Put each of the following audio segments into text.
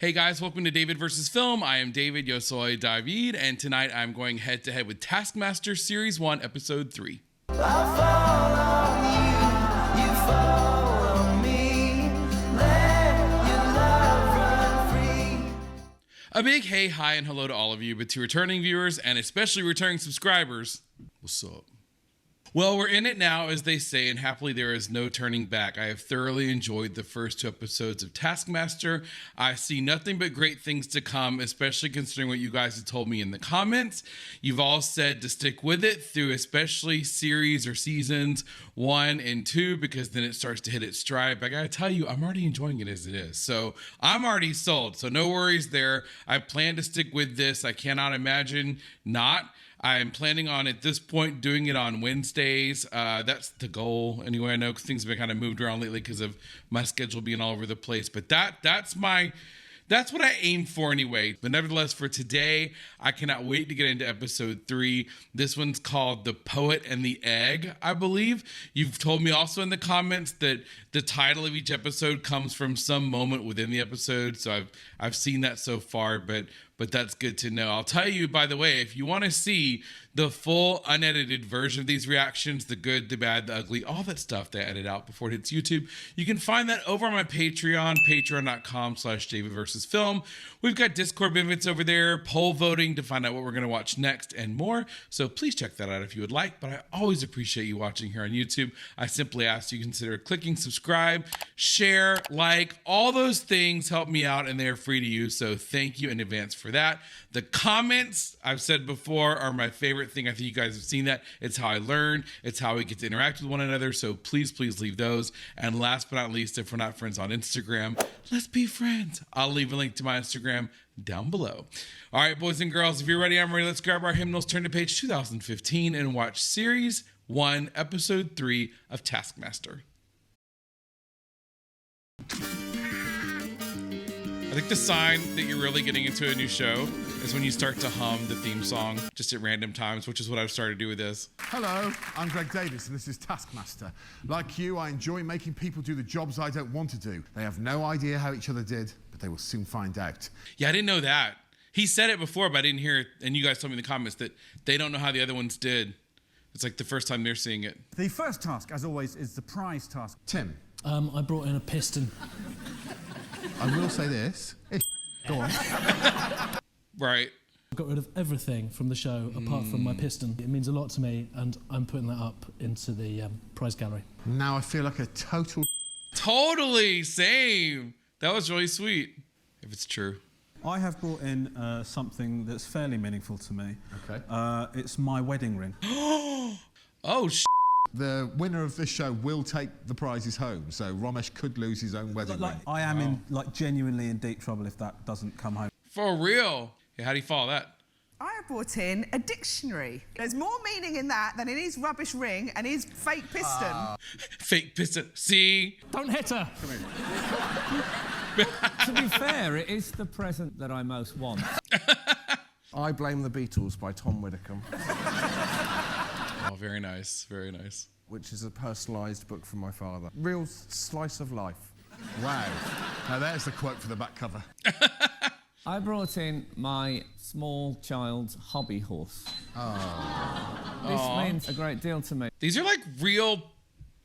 Hey guys, welcome to David vs. Film. I am David, yo soy David, and tonight I'm going head to head with Taskmaster Series 1, Episode 3. A big hey, hi, and hello to all of you, but to returning viewers and especially returning subscribers, what's up? Well, we're in it now, as they say, and happily there is no turning back. I have thoroughly enjoyed the first 2 episodes of Taskmaster. I see nothing but great things to come, especially considering what you guys have told me in the comments. You've all said to stick with it through especially series or seasons 1 and 2, because then it starts to hit its stride. But I gotta tell you, I'm already enjoying it as it is. So I'm already sold, so no worries there. I plan to stick with this. I cannot imagine not. I'm planning on, at this point, doing it on Wednesdays. That's the goal. Anyway, I know things have been kind of moved around lately because of my schedule being all over the place. But that's what I aim for anyway. But nevertheless, for today, I cannot wait to get into episode 3. This one's called The Poet and the Egg, I believe. You've told me also in the comments that the title of each episode comes from some moment within the episode. So I've seen that so far, but that's good to know. I'll tell you, by the way, if you want to see the full unedited version of these reactions, the good, the bad, the ugly, all that stuff they edit out before it hits YouTube, you can find that over on my Patreon, patreon.com/DavidVsFilm. We've got Discord benefits over there, poll voting to find out what we're going to watch next, and more. So please check that out if you would like. But I always appreciate you watching here on YouTube. I simply ask you consider clicking subscribe, share, like, all those things help me out, and they are free to use. So thank you in advance for that. The comments, I've said before, are my favorite thing. I think you guys have seen that. It's how I learn. It's how we get to interact with one another. So please leave those. And last but not least, if we're not friends on Instagram, let's be friends. I'll leave a link to my Instagram down below. All right, boys and girls, if you're ready, I'm ready. Let's grab our hymnals, turn to page 2015, and watch Series 1, Episode 3 of Taskmaster. I think the sign that you're really getting into a new show is when you start to hum the theme song just at random times, which is what I've started to do with this. Hello, I'm Greg Davies, and this is Taskmaster. Like you, I enjoy making people do the jobs I don't want to do. They have no idea how each other did, but they will soon find out. Yeah, I didn't know that. He said it before, but I didn't hear it, and you guys told me in the comments that they don't know how the other ones did. It's like the first time they're seeing it. The first task, as always, is the prize task. Tim. I brought in a piston. I will say this. Go on. Right. I got rid of everything from the show apart from my piston. It means a lot to me, and I'm putting that up into the prize gallery. Now I feel like a total... Totally, same. That was really sweet, if it's true. I have brought in something that's fairly meaningful to me. Okay. It's my wedding ring. Oh, The winner of this show will take the prizes home, so Romesh could lose his own wedding ring. I am genuinely in deep trouble if that doesn't come home. for real. Yeah, how do you follow that? I have brought in a dictionary. There's more meaning in that than in his rubbish ring and his fake piston. Fake piston. See? Don't hit her! To be fair, it is the present that I most want. I Blame the Beatles by Tom Widdicombe. Oh, very nice, very nice. Which is a personalised book from my father. Real slice of life. Wow. Now there's the quote for the back cover. I brought in my small child's hobby horse. Oh. This means a great deal to me. These are like real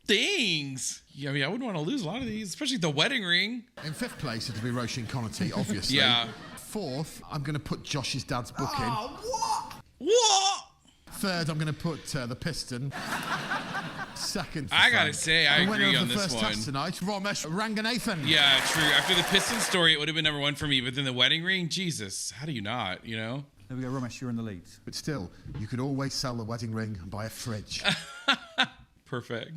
things. Yeah, I mean, I wouldn't want to lose a lot of these, especially the wedding ring. In 5th place, it'll be Roisin Conaty, obviously. Yeah. 4th, I'm going to put Josh's dad's book in. What? What? 3rd, I'm going to put the piston. 2nd, I gotta say, I agree on this the winner of the first one. task tonight, Romesh Ranganathan. Yeah, true. After the piston story, it would have been number 1 for me, but then the wedding ring, Jesus, how do you not, you know? There we go, Romesh, you're in the lead. But still, you could always sell the wedding ring and buy a fridge. Perfect.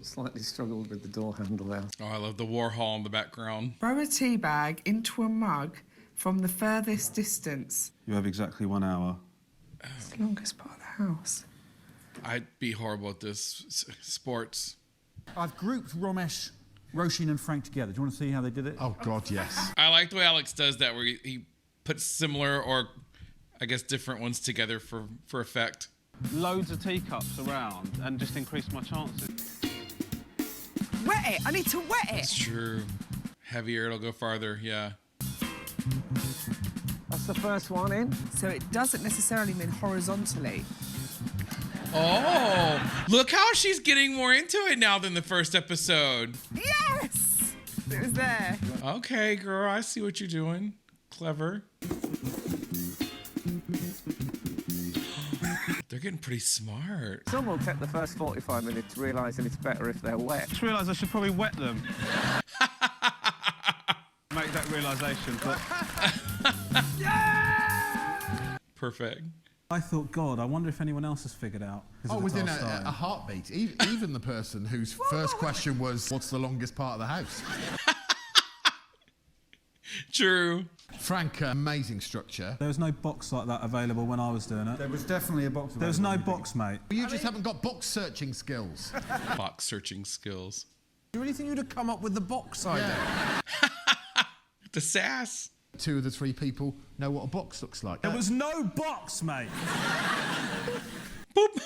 Slightly struggled with the door handle there. Oh, I love the Warhol in the background. Throw a tea bag into a mug from the furthest distance. You have exactly 1 hour. It's the longest part of the house. I'd be horrible at this. Sports. I've grouped Romesh, Roisin and Frank together. Do you want to see how they did it? Oh, God, yes. I like the way Alex does that, where he puts similar or, I guess, different ones together for effect. Loads of teacups around and just increase my chances. it. I need to wet it. It's true. Heavier, it'll go farther. Yeah. That's the first one in. So it doesn't necessarily mean horizontally. Oh, look how she's getting more into it now than the first episode. Yes! It was there. Okay, girl, I see what you're doing. Clever. They're getting pretty smart. Some will take the first 45 minutes realising it's better if they're wet. I just realised I should probably wet them. Make that realisation. But... Perfect. I thought, God, I wonder if anyone else has figured out. Oh, within a heartbeat. Even the person whose first question was, what's the longest part of the house? True. Frank, amazing structure. There was no box like that available when I was doing it. There was definitely a box. There was no box, mate. You just haven't got box searching skills. Box searching skills. Do you really think you'd have come up with the box idea? The sass. 2 of the 3 people know what a box looks like. There was no box, mate. Boop.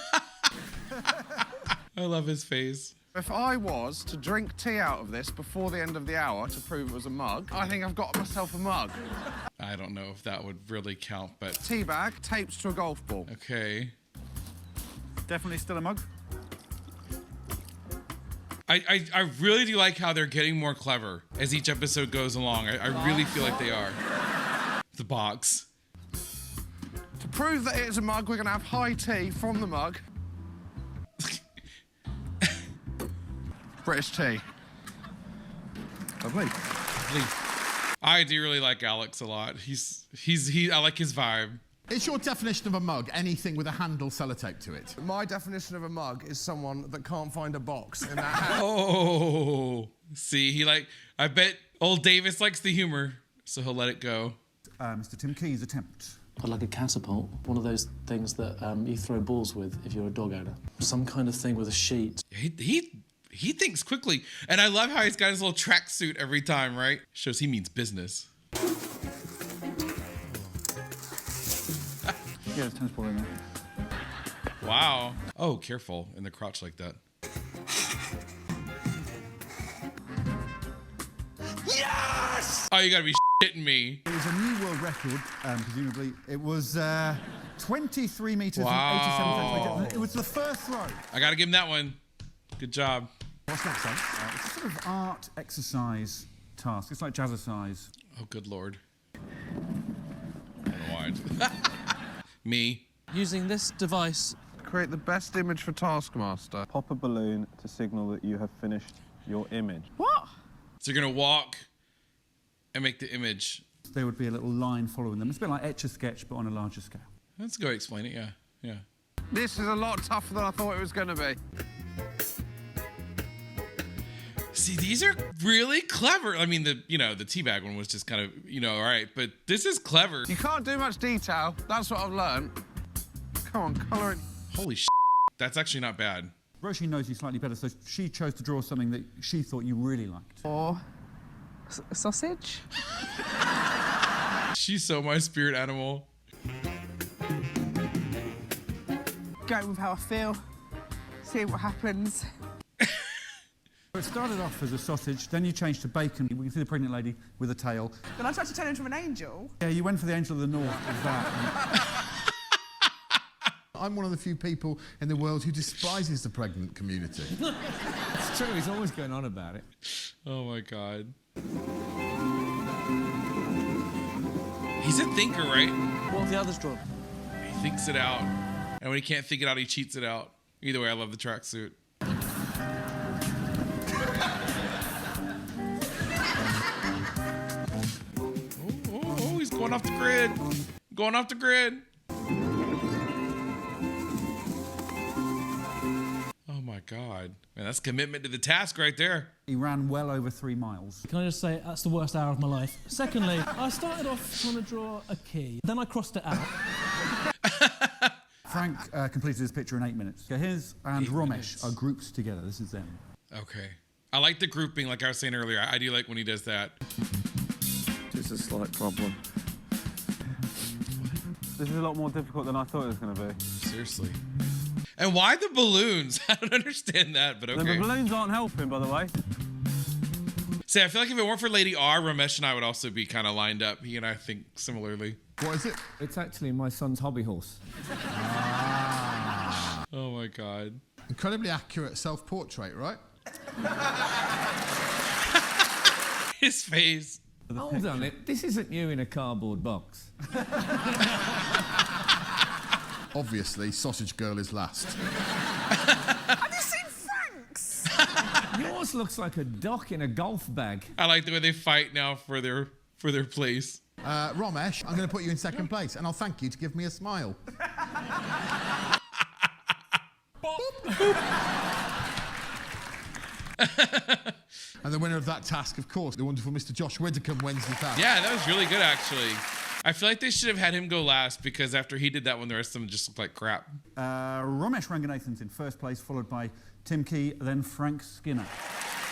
I love his face. If I was to drink tea out of this before the end of the hour to prove it was a mug, I think I've got myself a mug. I don't know if that would really count, but... Tea bag taped to a golf ball. Okay. Definitely still a mug. I really do like how they're getting more clever as each episode goes along. I really feel like they are. The box. To prove that it is a mug, we're going to have high tea from the mug. British tea. Lovely. I do really like Alex a lot. I like his vibe. It's your definition of a mug, anything with a handle sellotape to it. My definition of a mug is someone that can't find a box in that hat. Oh, see, I bet old Davis likes the humor, so he'll let it go. Mr. Tim Key's attempt. But like a catapult, one of those things that you throw balls with if you're a dog owner. Some kind of thing with a sheet. He thinks quickly, and I love how he's got his little tracksuit every time, right? Shows he means business. Yeah, there's tennis ball in there. Wow. Oh, careful in the crotch like that. Yes! Oh, you gotta be shitting me. It was a new world record, presumably. It was 23 metres Wow. and 87 centimetres. It was the first throw. I gotta give him that one. Good job. What's next, son? It's a sort of art exercise task. It's like jazzercise. Oh, good lord. I don't know why. Me. Using this device. Create the best image for Taskmaster. Pop a balloon to signal that you have finished your image. What? So you're gonna walk and make the image. There would be a little line following them. It's a bit like Etch-a-Sketch, but on a larger scale. Let's go explain it, yeah. Yeah. This is a lot tougher than I thought it was going to be. See, these are really clever. I mean, the teabag one was just kind of, all right, but this is clever. You can't do much detail. That's what I've learned. Come on, colour it. Holy shit. That's actually not bad. Roisin knows you slightly better, so she chose to draw something that she thought you really liked. Or a sausage? She's so my spirit animal. Going with how I feel, seeing what happens. It started off as a sausage, then you changed to bacon. We can see the pregnant lady with a tail. Then I tried to turn into an angel. Yeah, you went for the angel of the north with that. I'm one of the few people in the world who despises the pregnant community. It's true, he's always going on about it. Oh my God. He's a thinker, right? What have the others drawn? He thinks it out. And when he can't think it out, he cheats it out. Either way, I love the tracksuit. Oh, he's going off the grid. Going off the grid. Oh my God. Man, that's commitment to the task right there. He ran well over 3 miles. Can I just say, that's the worst hour of my life. Secondly, I started off trying to draw a key. Then I crossed it out. Frank completed his picture in 8 minutes. So his and Romesh are grouped together. This is them. Okay. I like the grouping, like I was saying earlier. I do like when he does that. Just a slight problem. This is a lot more difficult than I thought it was going to be. Seriously. And why the balloons? I don't understand that, but okay. The balloons aren't helping, by the way. See, I feel like if it weren't for Lady R, Romesh and I would also be kind of lined up. He and I think similarly. What is it? It's actually my son's hobby horse. Oh my God. Incredibly accurate self-portrait, right? His face. Hold on, this isn't you in a cardboard box. Obviously, Sausage Girl is last. Have you seen Frank's? Yours looks like a dock in a golf bag. I like the way they fight now for their place. Romesh, I'm going to put you in second place, and I'll thank you to give me a smile. And the winner of that task, of course, the wonderful Mr. Josh Widdicombe wins the task. Yeah, that was really good, actually. I feel like they should have had him go last because after he did that one, the rest of them just looked like crap. Romesh Ranganathan's in first place, followed by Tim Key, then Frank Skinner.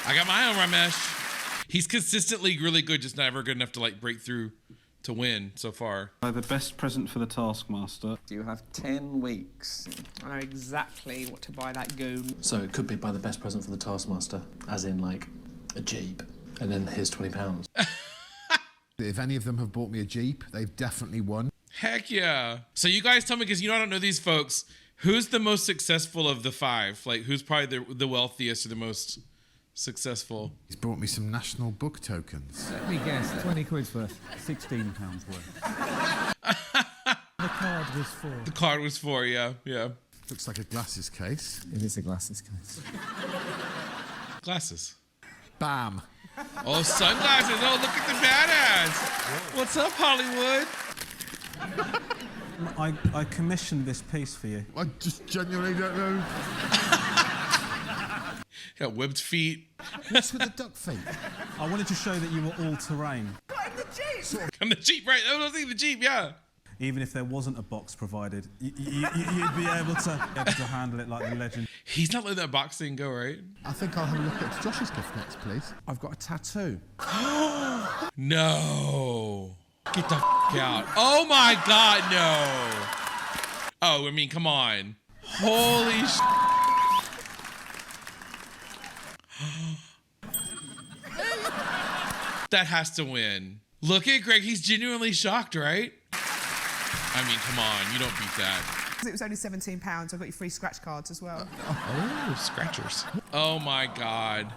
I got my own Romesh. He's consistently really good, just never good enough to like break through to win so far. The best present for the Taskmaster. You have 10 weeks. I know exactly what to buy that goon. So it could be buy the best present for the Taskmaster, as in like a Jeep, and then here's £20. If any of them have bought me a Jeep, they've definitely won. Heck yeah. So you guys tell me, because I don't know these folks, who's the most successful of the five? Like, who's probably the wealthiest or the most successful? He's brought me some national book tokens. Let me guess, 20 quid's worth. £16 worth. The card was for. The card was for, yeah. Looks like a glasses case. It is a glasses case. Glasses. Bam. Oh, sunglasses. Oh, look at the badass. What's up, Hollywood? I commissioned this piece for you. I just genuinely don't know. Got webbed feet. What's with the duck feet? I wanted to show that you were all-terrain. Got in the Jeep! I'm the Jeep, right? I was thinking the Jeep, yeah. Even if there wasn't a box provided, you'd be able to handle it like the legend. He's not letting that box thing go, right? I think I'll have a look at Josh's gift next, please. I've got a tattoo. No. Get the out. Oh my God, no. Oh, I mean, come on. Holy That has to win. Look at Greg. He's genuinely shocked, right? I mean, come on. You don't beat that. It was only £17. I got you free scratch cards as well. Oh, scratchers. Oh my God.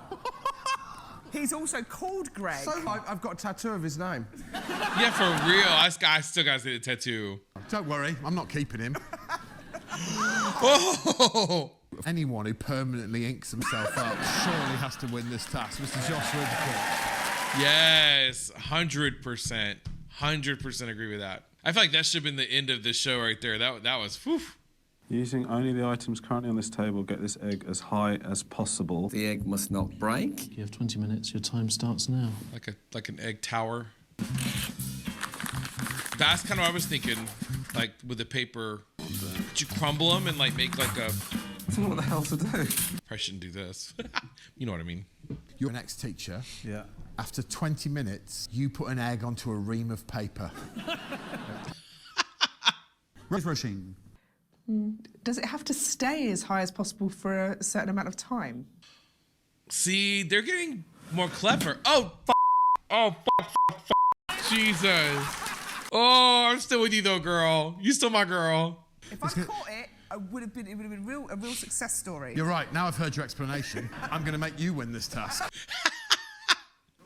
He's also called Greg. So I've got a tattoo of his name. Yeah, for real. I still gotta see the tattoo. Don't worry, I'm not keeping him. Oh! Anyone who permanently inks himself up surely has to win this task. Mr. Josh Widdicombe. Yes, 100%. 100% agree with that. I feel like that should have been the end of the show right there. That was, whew. Using only the items currently on this table, get this egg as high as possible. The egg must not break. You have 20 minutes. Your time starts now. Like an egg tower. That's kind of what I was thinking. Like with the paper, could you crumble them and like make like a... I don't know what the hell to do. Probably shouldn't do this. You know what I mean. Your next teacher. Yeah. After 20 minutes, you put an egg onto a ream of paper. Roisin. Does it have to stay as high as possible for a certain amount of time? See, they're getting more clever. Oh, oh, Jesus. Oh, I'm still with you though, girl. You still my girl. If I caught it, it would have been a real success story. You're right. Now I've heard your explanation. I'm going to make you win this task.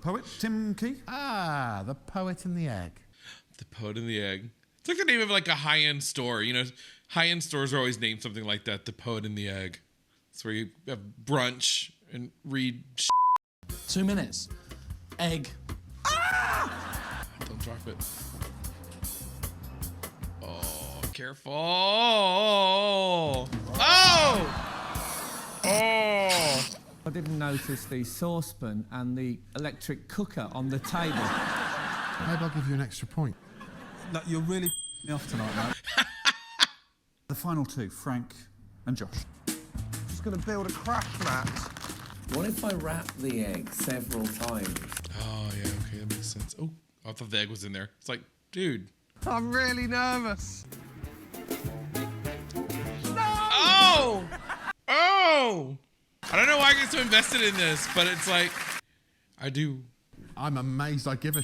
Poet Tim Key. Ah, the poet and the egg. The poet and the egg. It's like the name of like a high-end store. You know, high-end stores are always named something like that. The poet and the egg. It's where you have brunch and read 2 minutes. Egg. Ah! Don't drop it. Oh, careful. Oh! Oh! I didn't notice the saucepan and the electric cooker on the table. Maybe I'll give you an extra point. No, you're really me off tonight, mate. The final two, Frank and Josh. Just going to build a craft mat. What if I wrap the egg several times? Oh, yeah, okay, that makes sense. Oh, I thought the egg was in there. It's like, dude. I'm really nervous. Oh! Oh! I don't know why I get so invested in this, but it's like, I do. I'm amazed I give a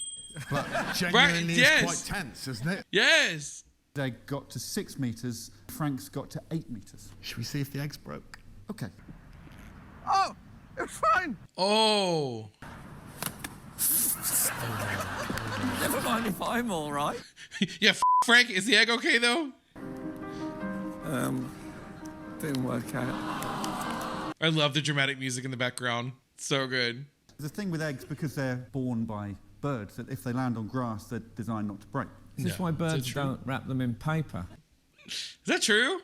but genuinely yes. it's quite tense, isn't it? Yes. The egg got to 6 metres. Frank's got to 8 metres. Should we see if the egg's broke? Okay. Oh, it's fine. Oh. Never mind if I'm all right. Yeah, Frank, is the egg okay though? Didn't work out. I love the dramatic music in the background. So good. The thing with eggs, because they're born by birds, that if they land on grass, they're designed not to break. Is this why birds don't wrap them in paper? Is that true?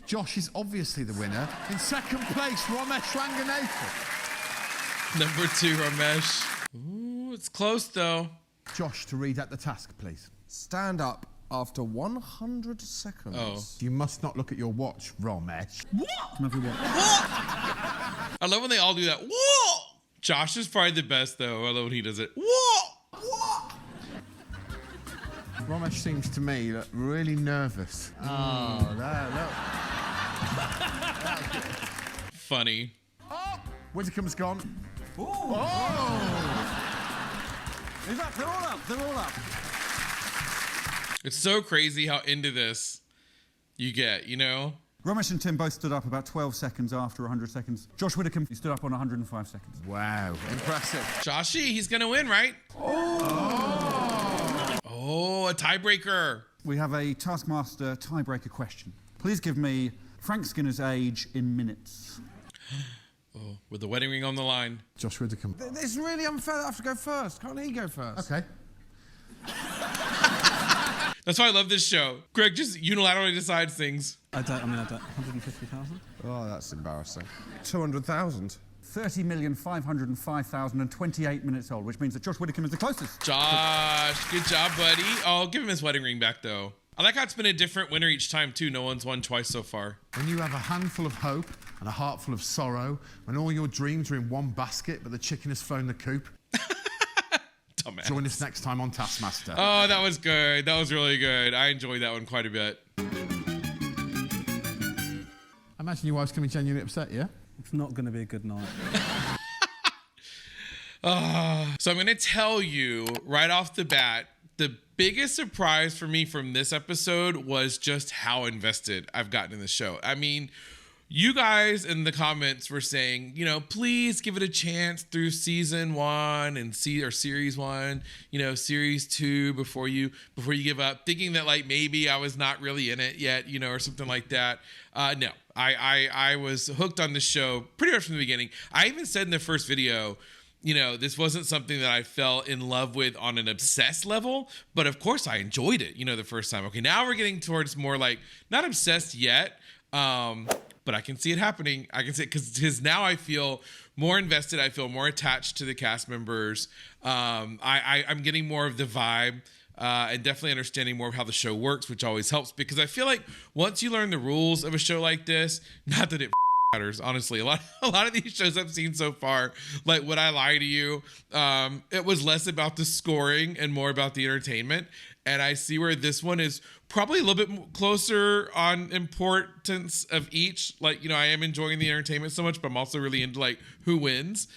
Josh is obviously the winner. In second place, Romesh Ranganathan. Number 2, Romesh. Ooh, it's close though. Josh, to read out the task, please. Stand up after 100 seconds. Oh. You must not look at your watch, Romesh. I love when they all do that. Whoa! Josh is probably the best though. I love when he does it. Whoa! Romesh seems to me really nervous. Oh, look. Funny. Oh, Widdicombe's gone. Oh! In fact, they're all up. They're all up. It's so crazy how into this you get, you know? Romesh and Tim both stood up about 12 seconds after 100 seconds. Josh Widdicombe, he stood up on 105 seconds. Wow, impressive. Joshy, he's gonna win, right? Oh, a tiebreaker. We have a Taskmaster tiebreaker question. Please give me Frank Skinner's age in minutes. Oh, with the wedding ring on the line. Josh Widdicombe. It's really unfair that I have to go first. Can't he go first? Okay. That's why I love this show. Greg just unilaterally decides things. I don't. 150,000? Oh, that's embarrassing. 200,000. 30,505,028 minutes old, which means that Josh Widdicombe is the closest. Josh, good job, buddy. Oh, give him his wedding ring back, though. I like how it's been a different winner each time, too. No one's won twice so far. When you have a handful of hope and a heart full of sorrow, when all your dreams are in one basket but the chicken has flown the coop. Dumbass. Join us next time on Taskmaster. Oh, that was good. That was really good. I enjoyed that one quite a bit. I imagine your wife's going to be genuinely upset, yeah? It's not going to be a good night. So I'm going to tell you right off the bat, the biggest surprise for me from this episode was just how invested I've gotten in the show. I mean, you guys in the comments were saying, you know, please give it a chance through season 1 and series 1, you know, series 2 before you give up, thinking that like maybe I was not really in it yet, you know, or something like that. No, I was hooked on the show pretty much from the beginning. I even said in the first video, you know, this wasn't something that I fell in love with on an obsessed level, but of course I enjoyed it, you know, the first time. Okay, now we're getting towards more like, not obsessed yet, but I can see it happening. I can see it because now I feel more invested. I feel more attached to the cast members. I'm getting more of the vibe and definitely understanding more of how the show works, which always helps because I feel like once you learn the rules of a show like this, not that it matters, honestly. A lot of these shows I've seen so far, like Would I Lie to You, it was less about the scoring and more about the entertainment. And I see where this one is probably a little bit closer on importance of each. Like, you know, I am enjoying the entertainment so much, but I'm also really into like who wins.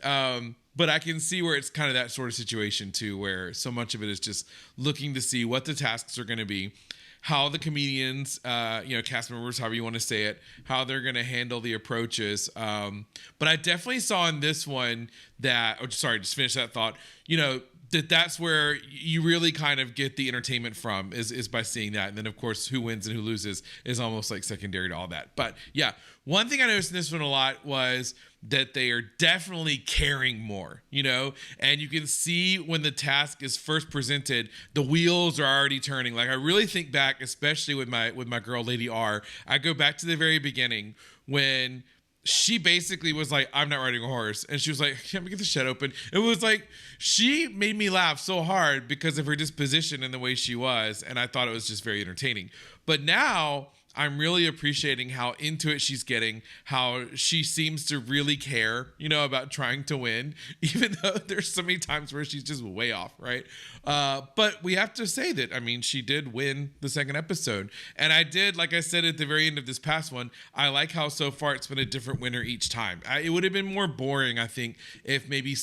But I can see where it's kind of that sort of situation too, where so much of it is just looking to see what the tasks are going to be, how the comedians, you know, cast members, however you want to say it, how they're going to handle the approaches. But I definitely saw in this one that, just finish that thought, you know, that's where you really kind of get the entertainment from is by seeing that. And then, of course, who wins and who loses is almost like secondary to all that. But yeah, one thing I noticed in this one a lot was that they are definitely caring more, you know, and you can see when the task is first presented, the wheels are already turning. Like I really think back, especially with my girl, Lady R, I go back to the very beginning when she basically was like, I'm not riding a horse. And she was like, can't we get the shed open? It was like, she made me laugh so hard because of her disposition and the way she was. And I thought it was just very entertaining. But now I'm really appreciating how into it she's getting, how she seems to really care, about trying to win, even though there's so many times where she's just way off, right? But we have to say that, she did win the second episode. And I did, like I said at the very end of this past one, I like how so far it's been a different winner each time. It would have been more boring, I think, if maybe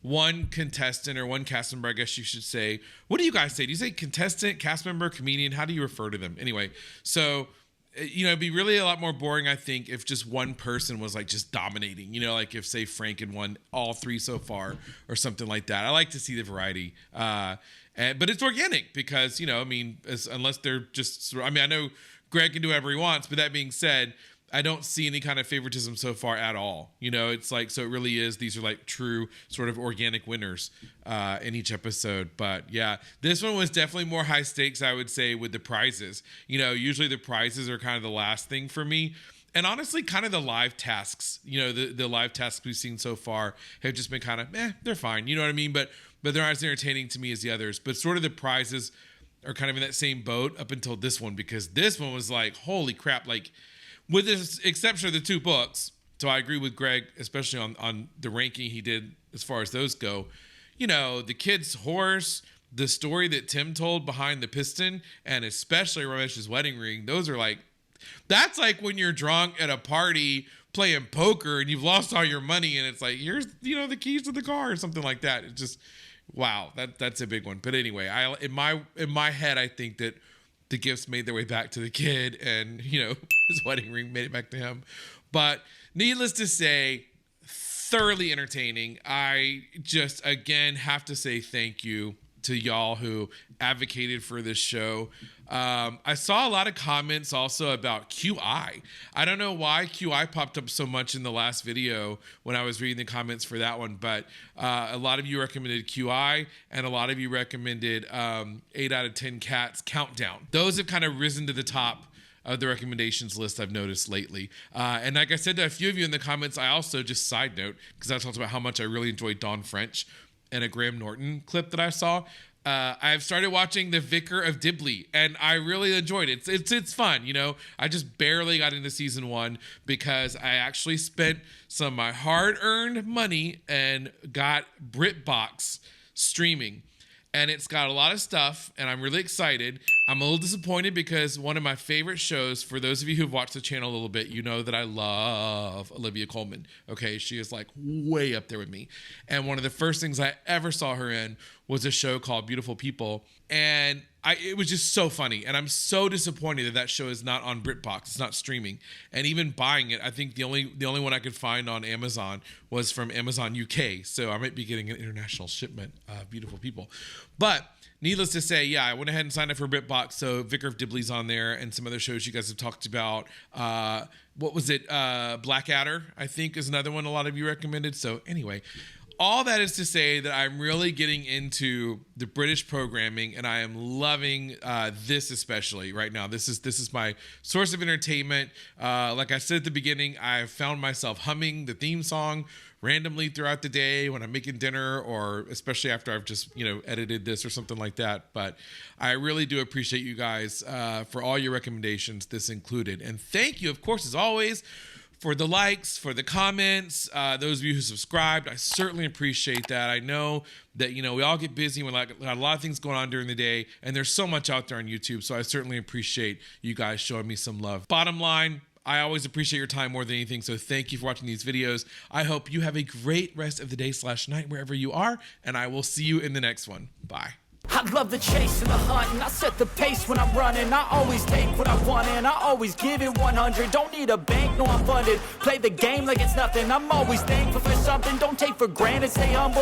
one contestant or one cast member, I guess you should say. What do you guys say? Do you say contestant, cast member, comedian? How do you refer to them? Anyway, so, it'd be really a lot more boring, I think, if just one person was like just dominating, like if, say, Frank had won all three so far or something like that. I like to see the variety. But it's organic because, unless they're just, I know Greg can do whatever he wants, but that being said, I don't see any kind of favoritism so far at all. It's like, so it really is, these are like true sort of organic winners in each episode. But yeah, this one was definitely more high stakes, I would say, with the prizes. Usually the prizes are kind of the last thing for me. And honestly, kind of the live tasks, the live tasks we've seen so far have just been kind of, they're fine. You know what I mean? But they're not as entertaining to me as the others. But sort of the prizes are kind of in that same boat up until this one, because this one was like, holy crap, like, with the exception of the two books, so I agree with Greg, especially on the ranking he did as far as those go. The kid's horse, the story that Tim told behind the piston, and especially Romesh's wedding ring, those are like, that's like when you're drunk at a party playing poker and you've lost all your money and it's like, here's, the keys to the car or something like that. It's just, wow, that's a big one. But anyway, in my head, I think that the gifts made their way back to the kid and, his wedding ring made it back to him. But needless to say, thoroughly entertaining. I just, again, have to say thank you to y'all who advocated for this show. I saw a lot of comments also about Qi. I don't know why Qi popped up so much in the last video when I was reading the comments for that one, but a lot of you recommended Qi, and a lot of you recommended 8 out of 10 Cats Countdown. Those have kind of risen to the top of the recommendations list I've noticed lately. And like I said to a few of you in the comments, I also, just side note, because I talked about how much I really enjoyed Dawn French and a Graham Norton clip that I saw. I've started watching The Vicar of Dibley, and I really enjoyed it. It's fun, I just barely got into season 1 because I actually spent some of my hard-earned money and got BritBox streaming. And it's got a lot of stuff, and I'm really excited. I'm a little disappointed because one of my favorite shows, for those of you who've watched the channel a little bit, you know that I love Olivia Colman. Okay, she is like way up there with me. And one of the first things I ever saw her in was a show called Beautiful People. And it was just so funny. And I'm so disappointed that show is not on BritBox. It's not streaming. And even buying it, I think the only one I could find on Amazon was from Amazon UK. So I might be getting an international shipment of Beautiful People. But needless to say, yeah, I went ahead and signed up for BritBox. So Vicar of Dibley's on there and some other shows you guys have talked about. What was it? Blackadder, I think, is another one a lot of you recommended. So anyway, all that is to say that I'm really getting into the British programming, and I am loving this especially right now. This is my source of entertainment. Like I said at the beginning, I found myself humming the theme song randomly throughout the day when I'm making dinner, or especially after I've just edited this or something like that. But I really do appreciate you guys for all your recommendations, this included. And thank you, of course, as always, for the likes, for the comments, those of you who subscribed. I certainly appreciate that. I know that, we all get busy with a lot of things going on during the day, and there's so much out there on YouTube, so I certainly appreciate you guys showing me some love. Bottom line, I always appreciate your time more than anything, so thank you for watching these videos. I hope you have a great rest of the day/night wherever you are, and I will see you in the next one. Bye. I love the chase and the hunt, and I set the pace when I'm running. I always take what I want, and I always give it 100. Don't need a bank, no, I'm funded. Play the game like it's nothing. I'm always thankful for something. Don't take for granted, stay humble.